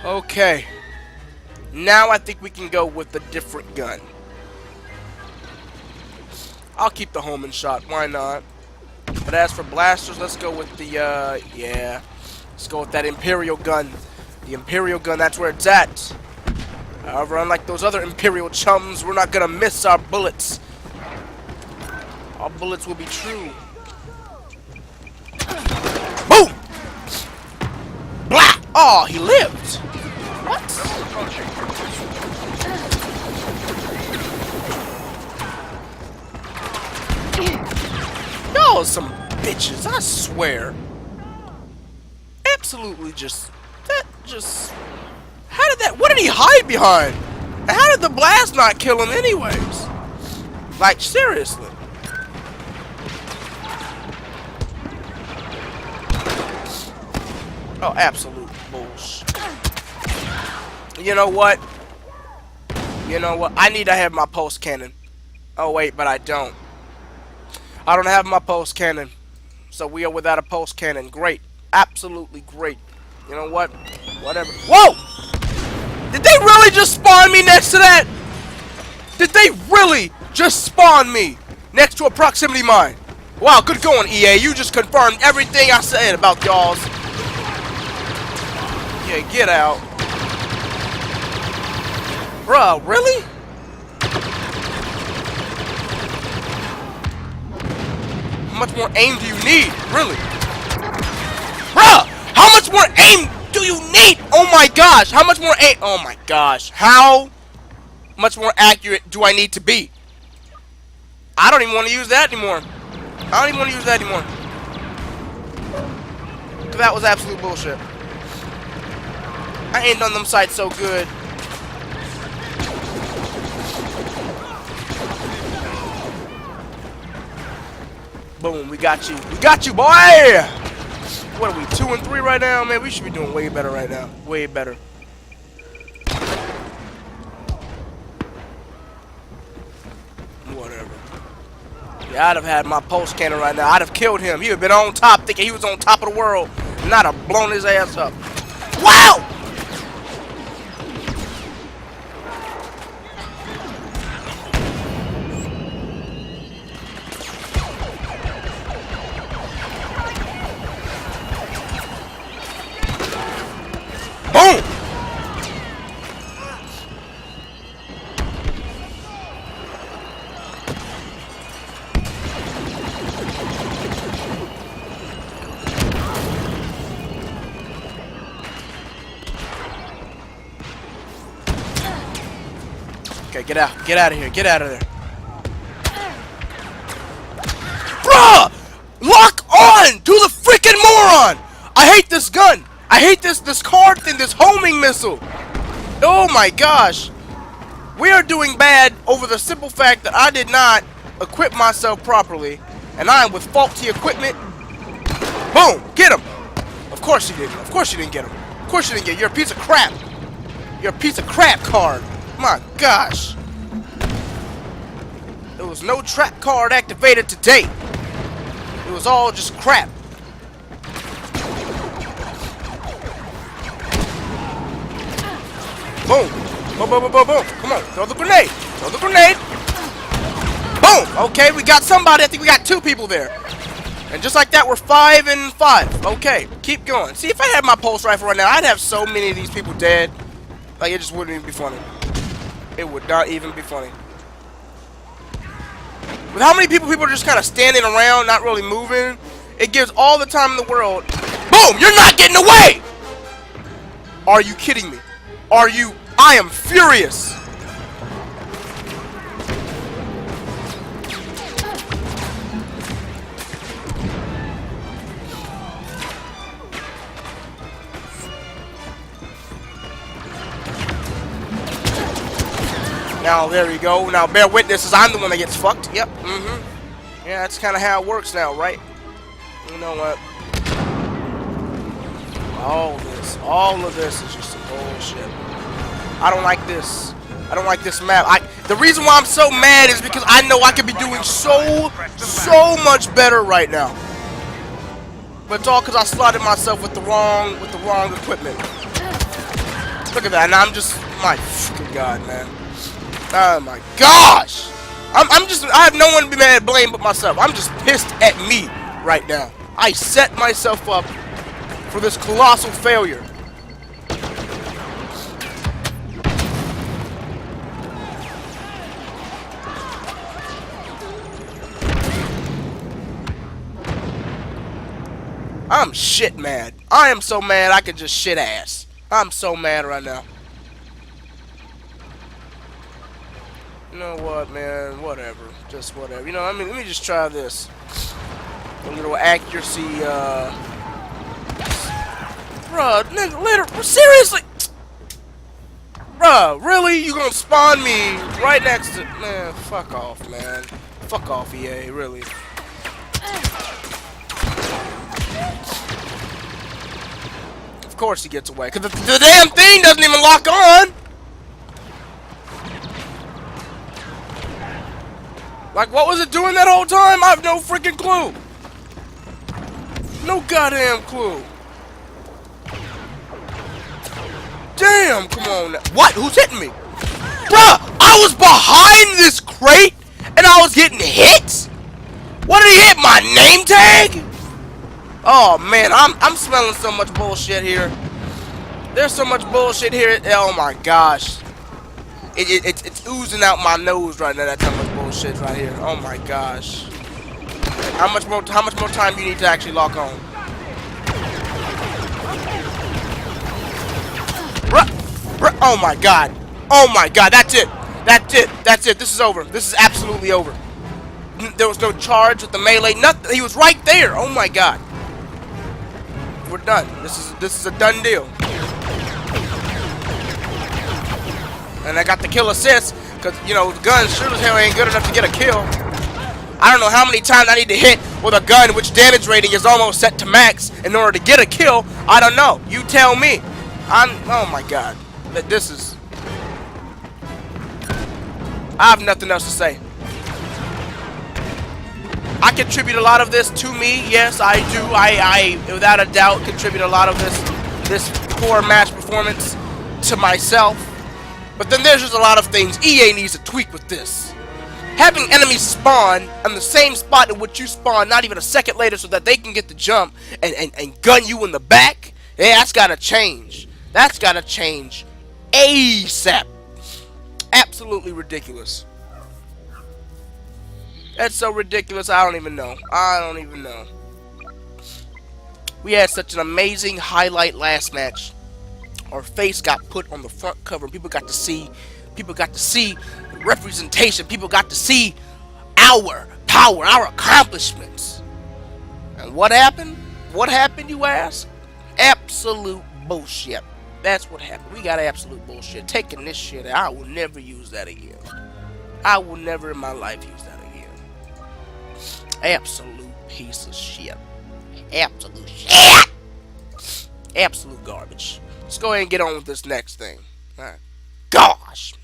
Okay. Now I think we can go with a different gun. I'll keep the homing shot. Why not? But as for blasters, let's go with the, yeah. Let's go with that Imperial gun. The Imperial gun, that's where it's at. However, unlike those other Imperial chums, we're not gonna miss our bullets. Our bullets will be true. Boom! Blah! Oh, he lived! What? Y'all are some bitches, I swear. Absolutely just... How did that... What did he hide behind? And how did the blast not kill him anyways? Like, seriously. Oh, absolute bullshit. You know what? You know what? I need to have my pulse cannon. Oh, wait, but I don't. I don't have my pulse cannon. So we are without a pulse cannon. Great. Absolutely great. You know what? Whatever. Whoa! Did they really just spawn me next to that? Did they really just spawn me next to a proximity mine? Wow, good going, EA. You just confirmed everything I said about y'all's. Yeah, get out. Bruh, really? How much more aim do you need? Really? Bruh! How much more aim do you need? Oh my gosh! How much more aim? Oh my gosh! How much more accurate do I need to be? I don't even want to use that anymore. I don't even want to use that anymore. Cause that was absolute bullshit. I ain't done them sights so good. Boom, we got you. We got you, boy! What are we, 2 and 3 right now? Man, we should be doing way better right now. Way better. Whatever. Yeah, I'd have had my pulse cannon right now. I'd have killed him. He would have been on top thinking he was on top of the world. And I'd have blown his ass up. Wow! Boom! Okay, get out. Get out of here. Get out of there. Bruh! Lock on to the freaking moron! I hate this gun. I hate this card thing, this homing missile. Oh my gosh. We are doing bad over the simple fact that I did not equip myself properly. And I am with faulty equipment. Boom! Get him! Of course you didn't. Of course you didn't get him. Of course you didn't get him. You're a piece of crap. You're a piece of crap card. My gosh. There was no trap card activated today. It was all just crap. Boom. Boom, boom, boom, boom, boom. Come on. Throw the grenade. Throw the grenade. Boom. Okay, we got somebody. I think we got 2 people there. And just like that, we're 5 and 5. Okay, keep going. See, if I had my pulse rifle right now, I'd have so many of these people dead. Like, it just wouldn't even be funny. It would not even be funny. With how many people are just kind of standing around, not really moving, it gives all the time in the world. Boom! You're not getting away! Are you kidding me? Are you? I am furious. Now, there you go. Now, bear witness, I'm the one that gets fucked. Yep. Yeah, that's kind of how it works now, right? You know what? All of this is just some bullshit. I don't like this. I don't like this map. The reason why I'm so mad is because I know I could be doing so much better right now. But it's all because I slotted myself with the wrong equipment. Look at that. And I'm just, my fucking god, man. Oh my gosh. I have no one to be mad at, blame but myself. I'm just pissed at me right now. I set myself up for this colossal failure. I'm shit mad. I am so mad I could just shit ass. I'm so mad right now. You know what, man? Whatever. Just whatever. You know, I mean, let me just try this. A little accuracy, Bruh, nigga, literally, seriously? Bruh, really? You gonna spawn me right next to... Man, fuck off, man. Fuck off, EA, really. Of course he gets away, because the damn thing doesn't even lock on! Like, what was it doing that whole time? I have no freaking clue. No goddamn clue. Damn, come on now. What? Who's hitting me? Bruh, I was behind this crate and I was getting hit? What did he hit? My name tag? Oh man, I'm smelling so much bullshit here. There's so much bullshit here. Oh my gosh. It's oozing out my nose right now. That's how much bullshit right here. Oh my gosh. How much more time do you need to actually lock on? Oh my god. Oh my god. That's it. That's it. That's it. This is over. This is absolutely over. There was no charge with the melee. Nothing. He was right there. Oh my god. We're done. This is a done deal. And I got the kill assist, because, you know, the gun sure as hell ain't good enough to get a kill. I don't know how many times I need to hit with a gun which damage rating is almost set to max in order to get a kill. I don't know. You tell me. Oh my god. This is... I have nothing else to say. I contribute a lot of this to me. Yes, I do. I without a doubt contribute a lot of this poor match performance to myself. But then there's just a lot of things EA needs to tweak with this. Having enemies spawn on the same spot in which you spawn not even a second later so that they can get the jump and gun you in the back, yeah, that's gotta change. That's gotta change ASAP. Absolutely ridiculous. That's so ridiculous, I don't even know. I don't even know. We had such an amazing highlight last match. Our face got put on the front cover. People got to see representation. People got to see our power, our accomplishments. And what happened? What happened, you ask? Absolute bullshit. That's what happened. We got absolute bullshit. Taking this shit out. I will never use that again. I will never in my life use that again. Absolute piece of shit. Absolute shit. Absolute garbage. Let's go ahead and get on with this next thing. Alright. Gosh.